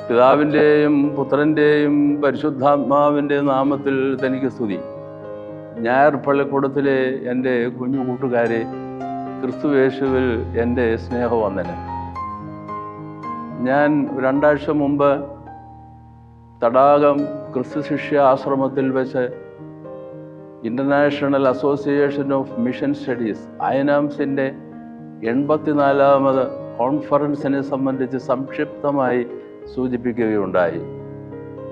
പിതാവിൻ്റെയും പുത്രൻ്റെയും പരിശുദ്ധാത്മാവിൻ്റെയും നാമത്തിൽ തനിക്ക് സ്തുതി. ഞായർ പള്ളിക്കൂടത്തിലെ എൻ്റെ കുഞ്ഞു കൂട്ടുകാരെ, ക്രിസ്തുയേശുവിൽ എൻ്റെ സ്നേഹവന്ദനം. ഞാൻ 2 ആഴ്ച മുമ്പ് തടാകം ക്രിസ്തു ശിഷ്യ ആശ്രമത്തിൽ വെച്ച് international association of mission studies അയനാംസിൻ്റെ 84ാമത് കോൺഫറൻസിനെ സംബന്ധിച്ച് സംക്ഷിപ്തമായി സൂചിപ്പിക്കുകയുണ്ടായി.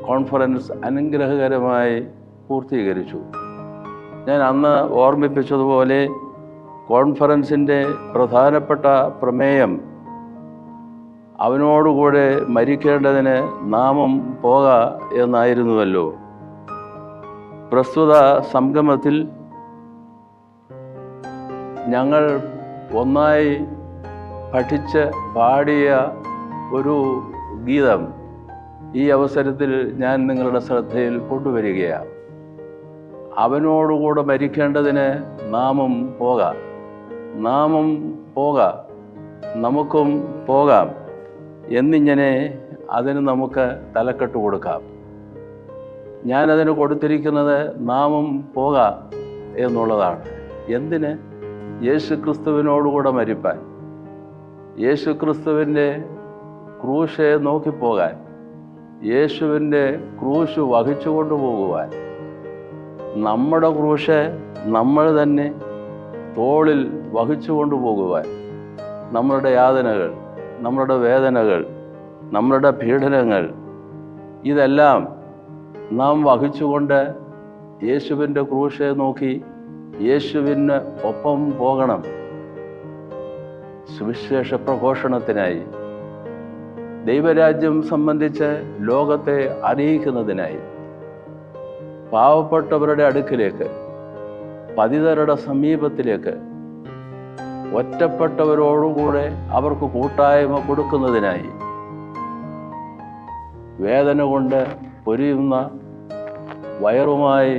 കോൺഫറൻസ് അനുഗ്രഹകരമായി പൂർത്തീകരിച്ചു. ഞാൻ അന്ന് ഓർമ്മിപ്പിച്ചതുപോലെ കോൺഫറൻസിൻ്റെ പ്രധാനപ്പെട്ട പ്രമേയം അവനോടുകൂടെ മരിക്കേണ്ടതിന് നാമം പോക എന്നായിരുന്നുവല്ലോ. പ്രസ്തുത സംഗമത്തിൽ ഞങ്ങൾ ഒന്നായി പഠിച്ച് പാടിയ ഒരു ഗീതം ഈ അവസരത്തിൽ ഞാൻ നിങ്ങളുടെ ശ്രദ്ധയിൽ കൊണ്ടുവരികയാണ്. അവനോടുകൂടെ മരിക്കേണ്ടതിന് നാമം പോക, നാമം പോക, നമുക്കും പോകാം എന്നിങ്ങനെ അതിന് നമുക്ക് തലക്കെട്ട് കൊടുക്കാം. ഞാനതിന് കൊടുത്തിരിക്കുന്നത് നാമം പോക എന്നുള്ളതാണ്. എന്തിന്? യേശു ക്രിസ്തുവിനോടുകൂടെ മരിപ്പാൻ, യേശു ക്രിസ്തുവിൻ്റെ ക്രൂശെ നോക്കിപ്പോകാൻ, യേശുവിൻ്റെ ക്രൂശ് വഹിച്ചു കൊണ്ടുപോകുവാൻ. നമ്മുടെ ക്രൂശ് നമ്മൾ തന്നെ തോളിൽ വഹിച്ചു കൊണ്ടുപോകുവാൻ. നമ്മളുടെ യാതനകൾ, നമ്മളുടെ വേദനകൾ, നമ്മളുടെ പീഡനങ്ങൾ ഇതെല്ലാം നാം വഹിച്ചുകൊണ്ട് യേശുവിൻ്റെ ക്രൂശെ നോക്കി യേശുവിന് ഒപ്പം പോകണം. സുവിശേഷ പ്രഘോഷണത്തിനായി, ദൈവരാജ്യം സംബന്ധിച്ച് ലോകത്തെ അറിയിക്കുന്നതിനായി, പാവപ്പെട്ടവരുടെ അടുക്കിലേക്ക്, പതിതരുടെ സമീപത്തിലേക്ക്, ഒറ്റപ്പെട്ടവരോടുകൂടെ അവർക്ക് കൂട്ടായ്മ കൊടുക്കുന്നതിനായി, വേദന കൊണ്ട് പൊരിയുന്ന വയറുമായി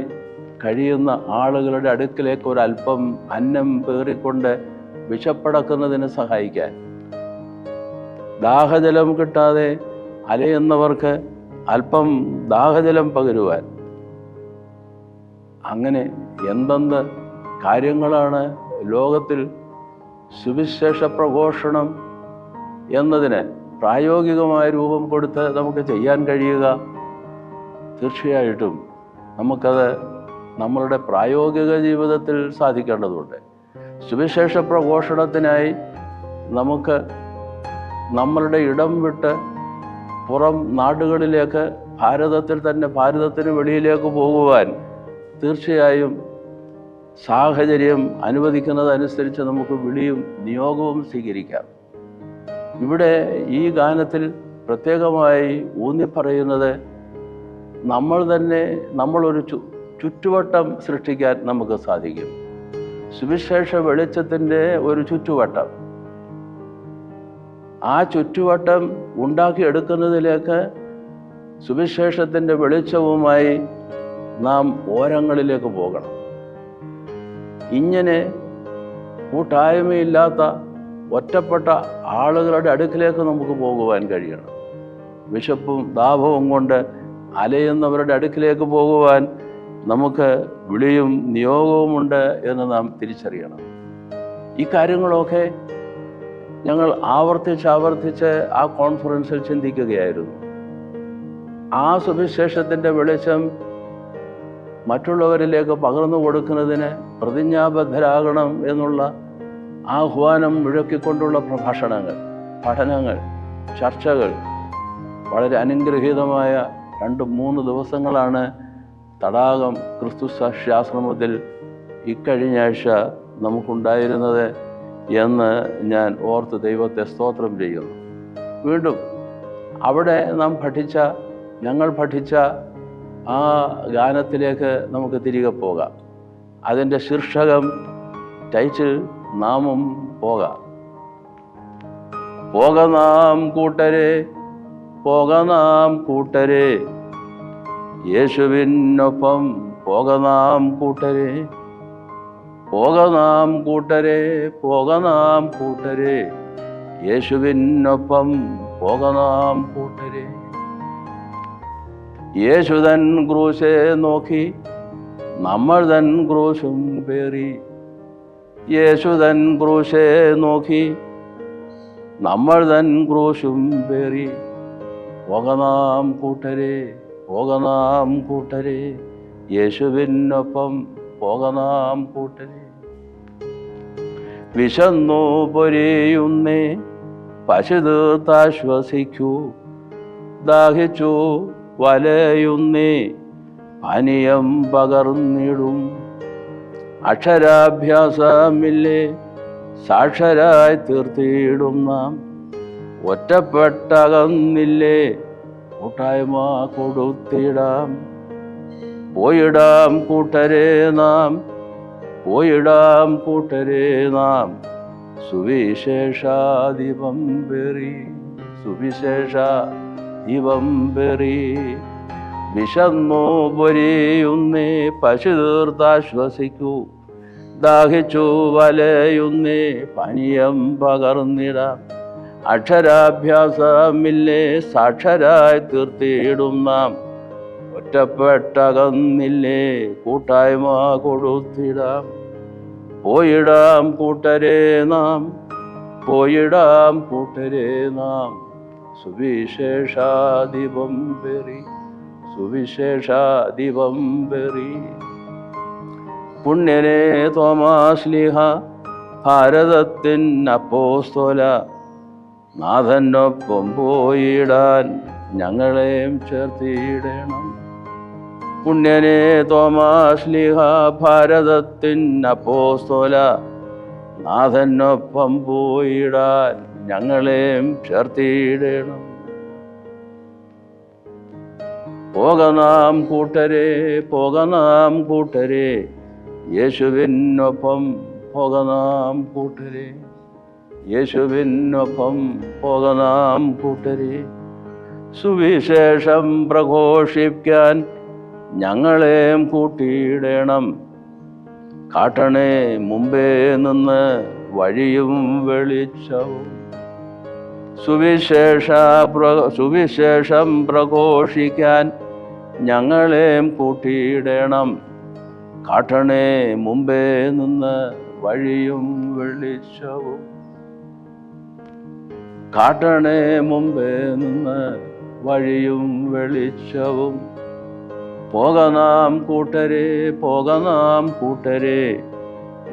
കഴിയുന്ന ആളുകളുടെ അടുക്കിലേക്ക് ഒരല്പം അന്നം പേറിക്കൊണ്ട് വിശപ്പടക്കുന്നതിന് സഹായിക്കാൻ, ദാഹജലം കിട്ടാതെ അലയുന്നവർക്ക് അല്പം ദാഹജലം പകരുവാൻ. അങ്ങനെ എന്തെന്ത് കാര്യങ്ങളാണ് ലോകത്തിൽ സുവിശേഷ പ്രഘോഷണം എന്നതിന് പ്രായോഗികമായ രൂപം കൊടുത്ത് നമുക്ക് ചെയ്യാൻ കഴിയുക. തീർച്ചയായിട്ടും നമുക്കത് നമ്മളുടെ പ്രായോഗിക ജീവിതത്തിൽ സാധിക്കേണ്ടതുണ്ട്. സുവിശേഷ പ്രഘോഷണത്തിനായി നമുക്ക് നമ്മളുടെ ഇടം വിട്ട് പുറം നാടുകളിലേക്ക്, ഭാരതത്തിൽ തന്നെ ഭാരതത്തിന് വെളിയിലേക്ക് പോകുവാൻ തീർച്ചയായും സാഹചര്യം അനുവദിക്കുന്നതനുസരിച്ച് നമുക്ക് വിളിയും നിയോഗവും സ്വീകരിക്കാം. ഇവിടെ ഈ ഗാനത്തിൽ പ്രത്യേകമായി ഊന്നിപ്പറയുന്നത് നമ്മളൊരു ചുറ്റുവട്ടം സൃഷ്ടിക്കാൻ നമുക്ക് സാധിക്കും. സുവിശേഷ വെളിച്ചത്തിൻ്റെ ഒരു ചുറ്റുവട്ടം. ആ ചുറ്റുവട്ടം ഉണ്ടാക്കിയെടുക്കുന്നതിലേക്ക് സുവിശേഷത്തിൻ്റെ വെളിച്ചവുമായി നാം ഓരങ്ങളിലേക്ക് പോകണം. ഇങ്ങനെ കൂട്ടായ്മയില്ലാത്ത ഒറ്റപ്പെട്ട ആളുകളുടെ അടുക്കിലേക്ക് നമുക്ക് പോകുവാൻ കഴിയണം. വിശപ്പും ദാഹവും കൊണ്ട് അലയുന്നവരുടെ അടുക്കിലേക്ക് പോകുവാൻ നമുക്ക് വിളിയും നിയോഗവുമുണ്ട് എന്ന് നാം തിരിച്ചറിയണം. ഈ കാര്യങ്ങളൊക്കെ ഞങ്ങൾ ആവർത്തിച്ച് ആ കോൺഫറൻസിൽ ചിന്തിക്കുകയായിരുന്നു. ആ സുവിശേഷത്തിൻ്റെ വെളിച്ചം മറ്റുള്ളവരിലേക്ക് പകർന്നു കൊടുക്കുന്നതിന് പ്രതിജ്ഞാബദ്ധരാകണം എന്നുള്ള ആഹ്വാനം മുഴക്കിക്കൊണ്ടുള്ള പ്രഭാഷണങ്ങൾ, പഠനങ്ങൾ, ചർച്ചകൾ, വളരെ അനുഗ്രഹീതമായ 2-3 ദിവസങ്ങളാണ് തടാകം ക്രിസ്തു സാക്ഷ്യാശ്രമത്തിൽ ഇക്കഴിഞ്ഞ ആഴ്ച നമുക്കുണ്ടായിരുന്നത് എന്ന് ഞാൻ ഓർത്ത് ദൈവത്തെ സ്തോത്രം ചെയ്യുന്നു. വീണ്ടും അവിടെ ഞങ്ങൾ പഠിച്ച ആ ഗാനത്തിലേക്ക് നമുക്ക് തിരികെ പോകാം. അതിൻ്റെ ശീർഷകം, ടൈറ്റിൽ നാമം പോക. പോക നാം കൂട്ടരെ, പോക നാം കൂട്ടരെ, യേശുവിനൊപ്പം പോക നാം കൂട്ടരെ, പോക നാം കൂട്ടരെ, പോക നാം കൂട്ടരെ, യേശുവിനൊപ്പം പോക നാം കൂട്ടരെ. യേശുതൻ ക്രൂശെ നോക്കി നമ്മൾ തൻ ക്രൂശും പേറി. യേശുതൻ ക്രൂശെ നോക്കി നമ്മൾ തൻ ക്രൂശും പേറി. പോകനാം കൂട്ടരെ, പോകനാം കൂട്ടരെ, യേശുവിനൊപ്പം പോകനാം കൂട്ടരെ. വിശന്നു പൊരിയുന്നേ, പശു തീർത്താശ്വസിക്കൂ. ദാഹിച്ചു വലയുന്നേ, പാനീയം പകർന്നിടും. അക്ഷരാഭ്യാസമില്ലേ, സാക്ഷരായി തീർത്തിടും നാം. ഒറ്റപ്പെട്ടകന്നില്ലേ, കൂട്ടായ്മ കൊടുത്തിടാം. പോയിടാം കൂട്ടരെ നാം, പോയിടാം കൂട്ടരെ നാം, സുവിശേഷാദീപം പേറി, സുവിശേഷാദീപം പേറി. വിശന്നു പൊരിയുന്നേ, പശു തീർത്താശ്വസിക്കൂ. ദാഹിച്ചു വലയുന്നേ, പാനീയം പകർന്നിടാം. അക്ഷരാഭ്യാസമില്ലേ, സാക്ഷരായി തീർത്തിടും നാം. ഒറ്റപ്പെട്ടകന്നില്ലേ, കൂട്ടായ്മ കൊടുത്തിടാം. പോയിടാം കൂട്ടരെ നാം, പോയിടാം കൂട്ടരെ നാം, സുവിശേഷാദീപം പേറി, സുവിശേഷാദീപം പേറി. പുണ്യനെ തോമാശ്ലീഹ, ഭാരതത്തിൻ അപ്പോസ്തല, നാഥനൊപ്പം പോയിടാൻ ഞങ്ങളെയും ചേർത്തിടണം. പുണ്യനെ തോമാശ്ലീഹ, ഭാരതത്തിൻ അപ്പോസ്തല, നാഥനൊപ്പം പോയിടാൻ ഞങ്ങളെയും ചേർത്തിടണം. പോകനാം കൂട്ടരെ, പോകനാം കൂട്ടരെ, യേശുവിനൊപ്പം പോകനാം കൂട്ടരെ, യേശുവിനൊപ്പം പോകനാം കൂട്ടരെ. സുവിശേഷം പ്രഘോഷിക്കാൻ ഞങ്ങളെയും കൂട്ടിയിടണം. കാട്ടണേ മുമ്പേ നിന്ന് വഴിയും വെളിച്ചവും. സുവിശേഷം പ്രഘോഷിക്കാൻ ഞങ്ങളെയും കൂട്ടിയിടണം. കാട്ടണേ മുമ്പേ നിന്ന് വഴിയും വെളിച്ചവും. കാട്ടണേ മുമ്പേ നിന്ന് വഴിയും വെളിച്ചവും. പോകനാം കൂട്ടരെ, പോകനാം കൂട്ടരെ,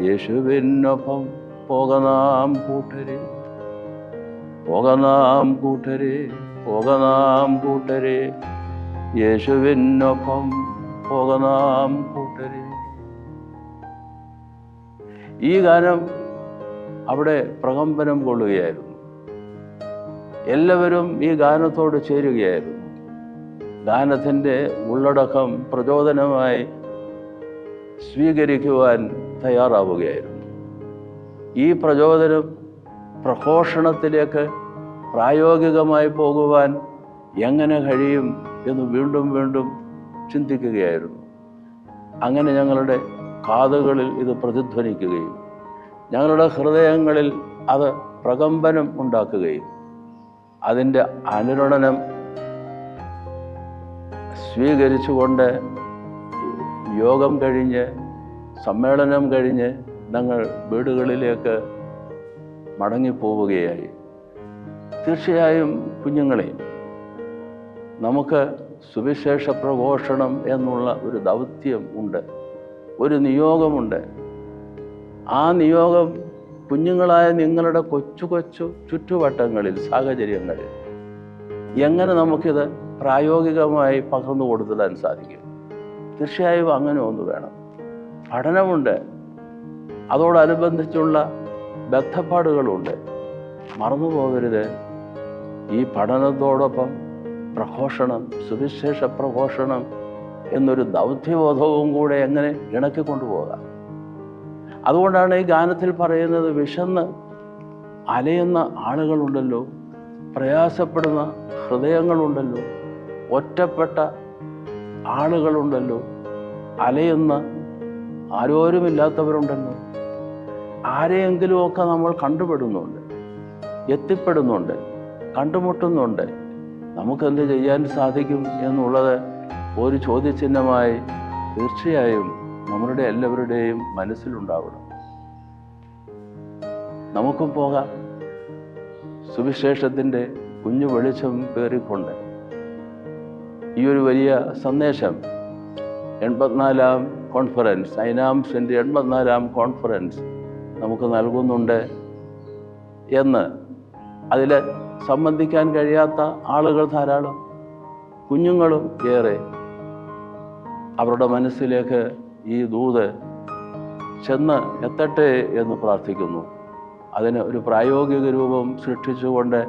യേശുവിനൊപ്പം പോകനാം കൂട്ടരെ. പോകനാം കൂട്ടരെ, പോകനാം കൂട്ടരെ, യേശുവിനൊപ്പം പോകനാം കൂട്ടരെ. ഈ ഗാനം അവിടെ പ്രകമ്പനം കൊള്ളുകയായിരുന്നു. എല്ലാവരും ഈ ഗാനത്തോട് ചേരുകയായിരുന്നു. ഗാനത്തിൻ്റെ ഉള്ളടക്കം പ്രചോദനമായി സ്വീകരിക്കുവാൻ തയ്യാറാവുകയായിരുന്നു. ഈ പ്രചോദനം പ്രഘോഷണത്തിലേക്ക് പ്രായോഗികമായി പോകുവാൻ എങ്ങനെ കഴിയും എന്ന് വീണ്ടും വീണ്ടും ചിന്തിക്കുകയായിരുന്നു. അങ്ങനെ ഞങ്ങളുടെ കാതുകളിൽ ഇത് പ്രതിധ്വനിക്കുകയും ഞങ്ങളുടെ ഹൃദയങ്ങളിൽ അത് പ്രകമ്പനം ഉണ്ടാക്കുകയും അതിൻ്റെ അനുരണനം സ്വീകരിച്ചുകൊണ്ട് യോഗം കഴിഞ്ഞ് സമ്മേളനം കഴിഞ്ഞ് ഞങ്ങൾ വീടുകളിലേക്ക് മടങ്ങിപ്പോവുകയായി. തീർച്ചയായും കുഞ്ഞുങ്ങളെ, നമുക്ക് സുവിശേഷ പ്രഘോഷണം എന്നുള്ള ഒരു ദൗത്യം ഉണ്ട്, ഒരു നിയോഗമുണ്ട്. ആ നിയോഗം കുഞ്ഞുങ്ങളായ നിങ്ങളുടെ കൊച്ചു കൊച്ചു ചുറ്റുവട്ടങ്ങളിൽ, സാഹചര്യങ്ങളിൽ എങ്ങനെ നമുക്കിത് പ്രായോഗികമായി പകർന്നു കൊടുത്തിടാൻ സാധിക്കും? തീർച്ചയായും അങ്ങനെ ഒന്ന് വേണം. പഠനമുണ്ട്, അതോടനുബന്ധിച്ചുള്ള ബന്ധപ്പാടുകളുണ്ട്. മറന്നു പോകരുത്. ഈ പഠനത്തോടൊപ്പം പ്രഘോഷണം, സുവിശേഷ പ്രഘോഷണം എന്നൊരു ദൗത്യബോധവും കൂടെ എങ്ങനെ ഇണക്കിക്കൊണ്ടുപോകാം. അതുകൊണ്ടാണ് ഈ ഗാനത്തിൽ പറയുന്നത്, വിശന്ന് അലയുന്ന ആളുകളുണ്ടല്ലോ, പ്രയാസപ്പെടുന്ന ഹൃദയങ്ങളുണ്ടല്ലോ, ഒറ്റപ്പെട്ട ആളുകളുണ്ടല്ലോ, അലയുന്ന ആരോരുമില്ലാത്തവരുണ്ടല്ലോ. ആരെയെങ്കിലുമൊക്കെ നമ്മൾ കണ്ടുപെടുന്നുണ്ട്, എത്തിപ്പെടുന്നുണ്ട്, കണ്ടുമുട്ടുന്നുണ്ട്. നമുക്കെന്ത് ചെയ്യാൻ സാധിക്കും എന്നുള്ളത് ഒരു ചോദ്യചിഹ്നമായി തീർച്ചയായും നമ്മുടെ എല്ലാവരുടെയും മനസ്സിലുണ്ടാവണം. നമുക്കും പോകാം സുവിശേഷത്തിൻ്റെ കുഞ്ഞു വെളിച്ചം പേറിക്കൊണ്ട്. ഈ ഒരു വലിയ സന്ദേശം 84-ാം കോൺഫറൻസ്, ഐനാംസിൻ്റെ 84-ാം കോൺഫറൻസ് നമുക്ക് നൽകുന്നുണ്ട് എന്ന് അതിൽ സംബന്ധിക്കാൻ കഴിയാത്ത ആളുകൾ ധാരാളം, കുഞ്ഞുങ്ങളും ഏറെ. അവരുടെ മനസ്സിലേക്ക് ഈ ദൂത് ചെന്ന് എത്തട്ടെ എന്ന് പ്രാർത്ഥിക്കുന്നു. അതിന് ഒരു പ്രായോഗിക രൂപം സൃഷ്ടിച്ചുകൊണ്ട്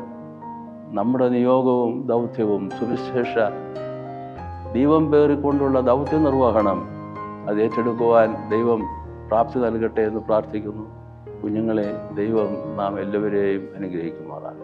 നമ്മുടെ നിയോഗവും ദൗത്യവും സുവിശേഷ ദീപം പേറിക്കൊണ്ടുള്ള ദൗത്യ നിർവഹണം അത് ഏറ്റെടുക്കുവാൻ ദൈവം പ്രാപ്തി നൽകട്ടെ എന്ന് പ്രാർത്ഥിക്കുന്നു. കുഞ്ഞുങ്ങളെ, ദൈവം നാം എല്ലാവരെയും അനുഗ്രഹിക്കുമാറാണ്.